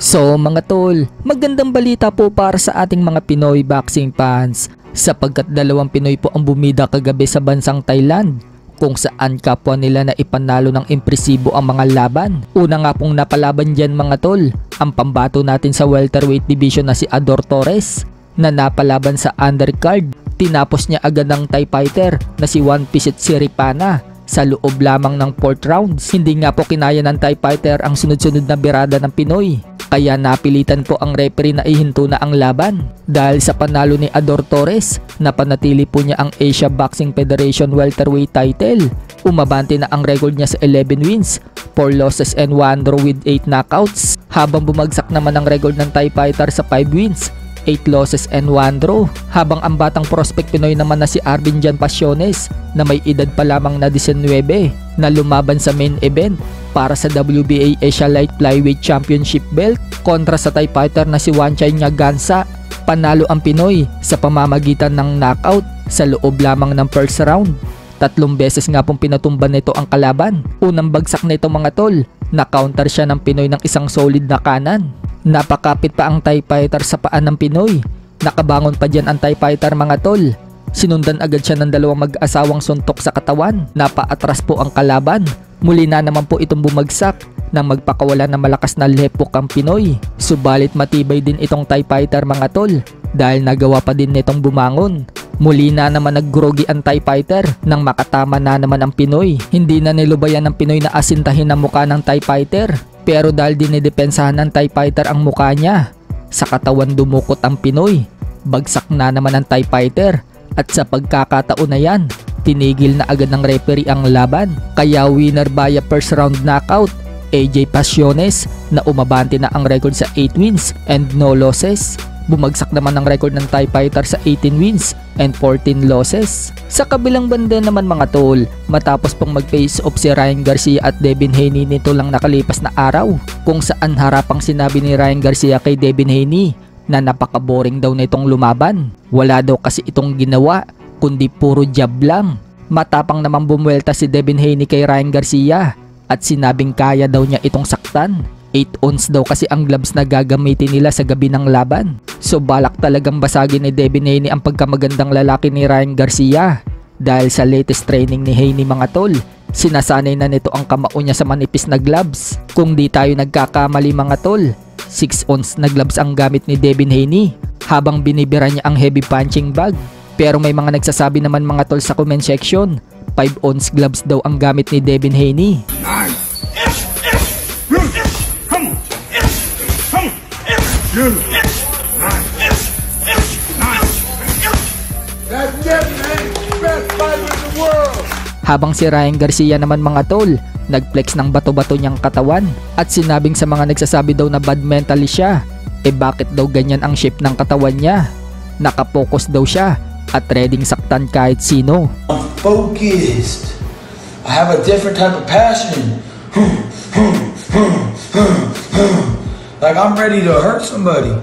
So mga tol, magandang balita po para sa ating mga Pinoy boxing fans sapagkat dalawang Pinoy po ang bumida kagabi sa bansang Thailand kung saan kapwa nila na ipanalo ng impresibo ang mga laban. Una nga pong napalaban dyan mga tol, ang pambato natin sa welterweight division na si Ador Torres na napalaban sa undercard. Tinapos niya agad ng Thai fighter na si One Pisit Siripana sa loob lamang ng 4th rounds. Hindi nga po kinaya ng Thai fighter ang sunod-sunod na birada ng Pinoy. Kaya napilitan po ang referee na ihinto na ang laban. Dahil sa panalo ni Ador Torres, napanatili po niya ang Asia Boxing Federation welterweight title. Umabante na ang record niya sa 11 wins, 4 losses and 1 draw with 8 knockouts. Habang bumagsak naman ang record ng Thai fighter sa 5 wins, 8 losses and 1 draw. Habang ang batang prospect Pinoy naman na si Arvin Jan Pasiones na may edad pa lamang na 19 na lumaban sa main event para sa WBA Asia Light Flyweight Championship belt kontra sa Thai fighter na si Wanchay Nyagansa. Panalo ang Pinoy sa pamamagitan ng knockout sa loob lamang ng first round. 3 beses nga pong pinatumban nito ang kalaban. Unang bagsak nito mga tol, na-counter siya ng Pinoy ng isang solid na kanan. Napakapit pa ang Thai fighter sa paan ng Pinoy. Nakabangon pa dyan ang Thai fighter mga tol. Sinundan agad siya ng dalawang mag-asawang suntok sa katawan. Napaatras po ang kalaban. Muli na naman po itong bumagsak nang magpakawala ng malakas na lepok ang Pinoy. Subalit matibay din itong Thai fighter mga tol dahil nagawa pa din nitong bumangon. Muli na naman naggrogi ang Thai fighter nang makatama na naman ang Pinoy. Hindi na nilubayan ng Pinoy na asintahin ang muka ng Thai fighter. Pero dahil dinidepensahan ng Thai fighter ang muka niya, sa katawan dumukot ang Pinoy. Bagsak na naman ang Thai fighter at sa pagkakataon na yan, tinigil na agad ng referee ang laban. Kaya winner by a first round knockout, AJ Pasiones na umabante na ang record sa 8 wins and no losses. Bumagsak naman ang record ng Thai fighter sa 18 wins and 14 losses. Sa kabilang banda naman mga tol, matapos pong mag-face off si Ryan Garcia at Devin Haney nito lang nakalipas na araw, kung saan harapang sinabi ni Ryan Garcia kay Devin Haney na napaka-boring daw nitong lumaban. Wala daw kasi itong ginawa, kundi puro jab lang. Matapang namang bumuelta si Devin Haney kay Ryan Garcia at sinabing kaya daw niya itong saktan. 8 ounce daw kasi ang gloves na gagamitin nila sa gabi ng laban. So balak talagang basagin ni Devin Haney ang pagkamagandang lalaki ni Ryan Garcia. Dahil sa latest training ni Haney mga tol, sinasanay na nito ang kamao niya sa manipis na gloves. Kung di tayo nagkakamali mga tol, 6 ounce na gloves ang gamit ni Devin Haney habang binibira niya ang heavy punching bag. Pero may mga nagsasabi naman mga tol sa comment section, 5 ounce gloves daw ang gamit ni Devin Haney. Habang si Ryan Garcia naman mga tol, nagflex ng bato-bato niyang katawan at sinabing sa mga nagsasabi daw na bad mentally siya, bakit daw ganyan ang shape ng katawan niya? Nakapokus daw siya at readyng saktan kahit sino. I'm focused. I have a different type of passion. Like I'm ready to hurt somebody.